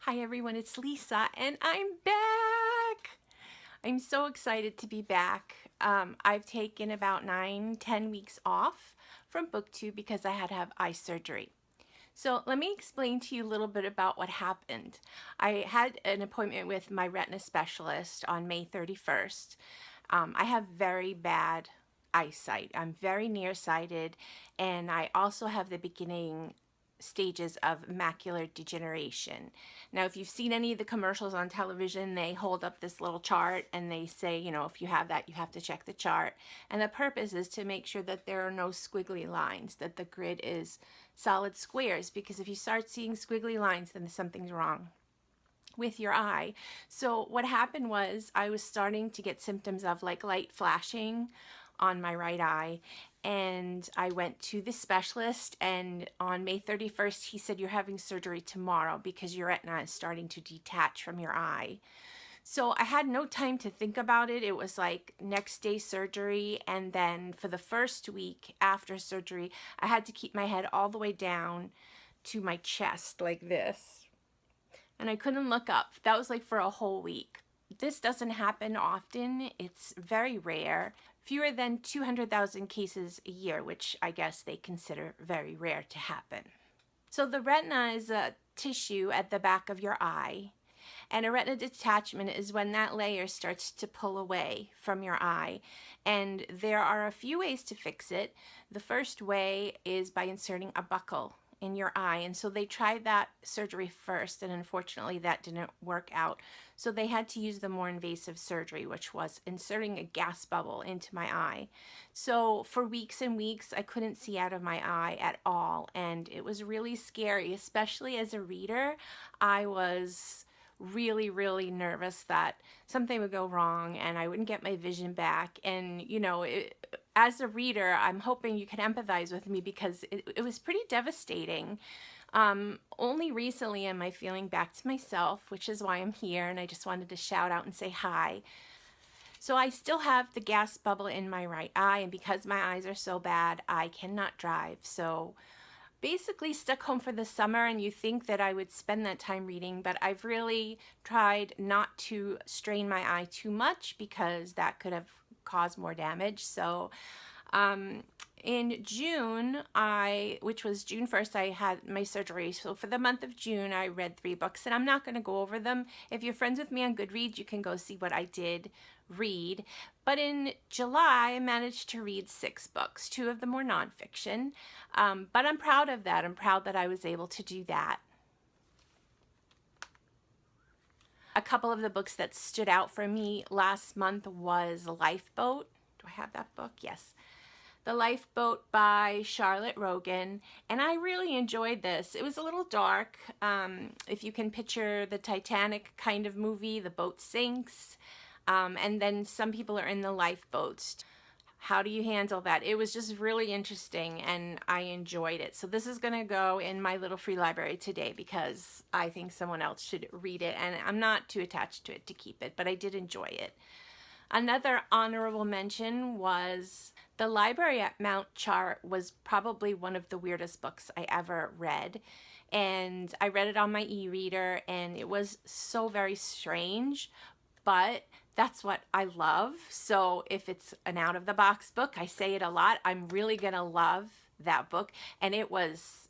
Hi everyone, it's Lisa and I'm back! I'm so excited to be back. I've taken about 9-10 weeks off from BookTube because I had to have eye surgery. So let me explain to you a little bit about what happened. I had an appointment with my retina specialist on May 31st. I have very bad eyesight. I'm very nearsighted, and I also have the beginning stages of macular degeneration. Now, if you've seen any of the commercials on television, they hold up this little chart and they say, you know, if you have that, you have to check the chart. And the purpose is to make sure that there are no squiggly lines, that the grid is solid squares, because if you start seeing squiggly lines, then something's wrong with your eye. So what happened was I was starting to get symptoms of like light flashing on my right eye, and I went to the specialist, and on May 31st he said, you're having surgery tomorrow because your retina is starting to detach from your eye. So I had no time to think about it. It was like next day surgery, and then for the first week after surgery I had to keep my head all the way down to my chest like this, and I couldn't look up. That was like for a whole week. This doesn't happen often. It's very rare. Fewer than 200,000 cases a year, which I guess they consider very rare to happen. So the retina is a tissue at the back of your eye, and a retina detachment is when that layer starts to pull away from your eye. And there are a few ways to fix it. The first way is by inserting a buckle in your eye, and so they tried that surgery first, and unfortunately that didn't work out. So they had to use the more invasive surgery, which was inserting a gas bubble into my eye. So for weeks and weeks I couldn't see out of my eye at all, and it was really scary, especially as a reader. I was really nervous that something would go wrong and I wouldn't get my vision back. And you know, as a reader, I'm hoping you can empathize with me because it was pretty devastating. Only recently am I feeling back to myself, which is why I'm here, and I just wanted to shout out and say hi. So I still have the gas bubble in my right eye, and because my eyes are so bad, I cannot drive. So basically stuck home for the summer, and you think that I would spend that time reading, but I've really tried not to strain my eye too much because that could have caused more damage. So in June, which was June 1st, I had my surgery. So for the month of June, I read 3 books, and I'm not going to go over them. If you're friends with me on Goodreads, you can go see what I did read. But in July, I managed to read 6 books. 2 of them were nonfiction. But I'm proud of that. I'm proud that I was able to do that. A couple of the books that stood out for me last month was Lifeboat. Do I have that book? Yes. The Lifeboat by Charlotte Rogan, and I really enjoyed this. It was a little dark. If you can picture the Titanic kind of movie, the boat sinks, and then some people are in the lifeboats. How do you handle that? It was just really interesting, and I enjoyed it. So this is going to go in my little free library today because I think someone else should read it, and I'm not too attached to it to keep it, but I did enjoy it. Another honorable mention was The Library at Mount Char. Was probably one of the weirdest books I ever read, and I read it on my e-reader, and it was so very strange, but that's what I love. So if it's an out-of-the-box book, I say it a lot, I'm really gonna love that book. And it was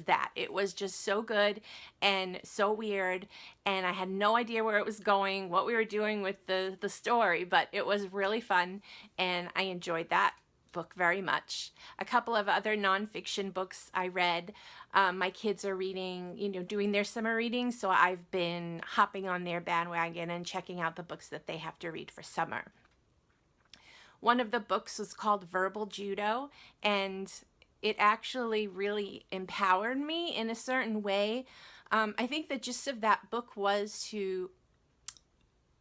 that. It was just so good and so weird, and I had no idea where it was going, what we were doing with the story, but it was really fun, and I enjoyed that book very much. A couple of other nonfiction books I read. My kids are reading, you know, doing their summer reading, so I've been hopping on their bandwagon and checking out the books that they have to read for summer. One of the books was called Verbal Judo, and it actually really empowered me in a certain way. I think the gist of that book was to,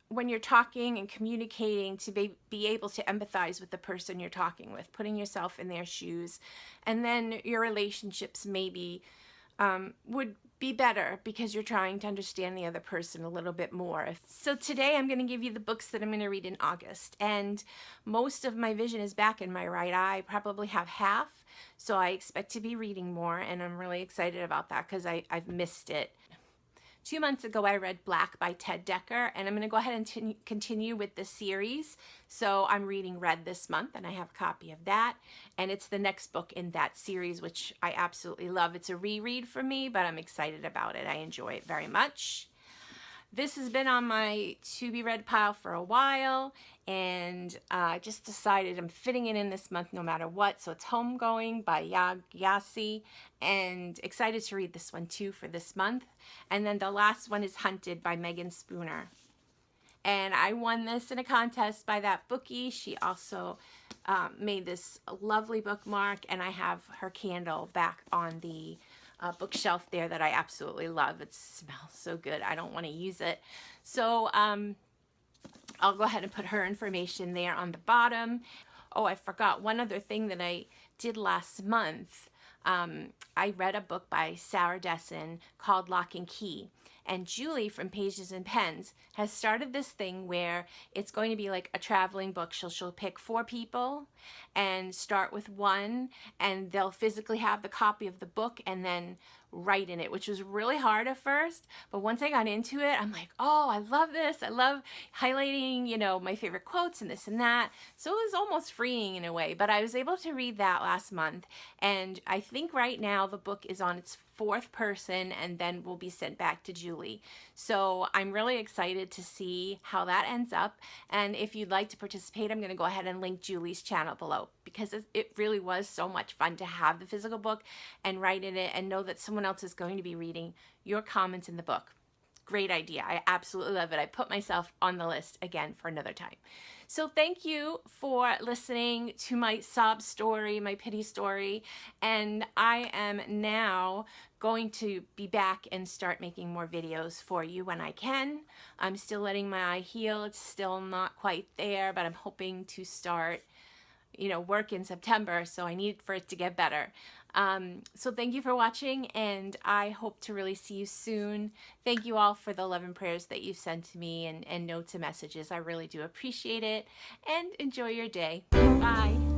when you're talking and communicating, to be able to empathize with the person you're talking with, putting yourself in their shoes, and then your relationships maybe would be better because you're trying to understand the other person a little bit more. So today I'm going to give you the books that I'm going to read in August, and most of my vision is back in my right eye. I probably have half, so I expect to be reading more, and I'm really excited about that because I've missed it. 2 months ago, I read Black by Ted Dekker, and I'm going to go ahead and continue with the series. So I'm reading Red this month, and I have a copy of that. And it's the next book in that series, which I absolutely love. It's a reread for me, but I'm excited about it. I enjoy it very much. This has been on my to-be-read pile for a while, and I just decided I'm fitting it in this month no matter what. So it's Homegoing by Yasi, and excited to read this one too for this month. And then the last one is Hunted by Megan Spooner. And I won this in a contest by that bookie. She also made this lovely bookmark, and I have her candle back on the bookshelf there that I absolutely love. It smells so good. I don't want to use it. So I'll go ahead and put her information there on the bottom. Oh, I forgot one other thing that I did last month. I read a book by Sarah Dessen called Lock and Key. And Julie from Pages and Pens has started this thing where it's going to be like a traveling book. She'll pick 4 people and start with one, and they'll physically have the copy of the book and then write in it, which was really hard at first. But once I got into it, I'm like, oh, I love this. I love highlighting, you know, my favorite quotes and this and that. So it was almost freeing in a way. But I was able to read that last month. And I think right now the book is on its 4th person and then will be sent back to Julie. So I'm really excited to see how that ends up. And if you'd like to participate, I'm going to go ahead and link Julie's channel below, because it really was so much fun to have the physical book and write in it and know that someone else is going to be reading your comments in the book. Great idea. I absolutely love it. I put myself on the list again for another time. So thank you for listening to my sob story, my pity story. And I am now going to be back and start making more videos for you when I can. I'm still letting my eye heal. It's still not quite there, but I'm hoping to start, you know, work in September. So I need for it to get better. So thank you for watching, and I hope to really see you soon. Thank you all for the love and prayers that you've sent to me and notes and messages. I really do appreciate it, and enjoy your day. Bye.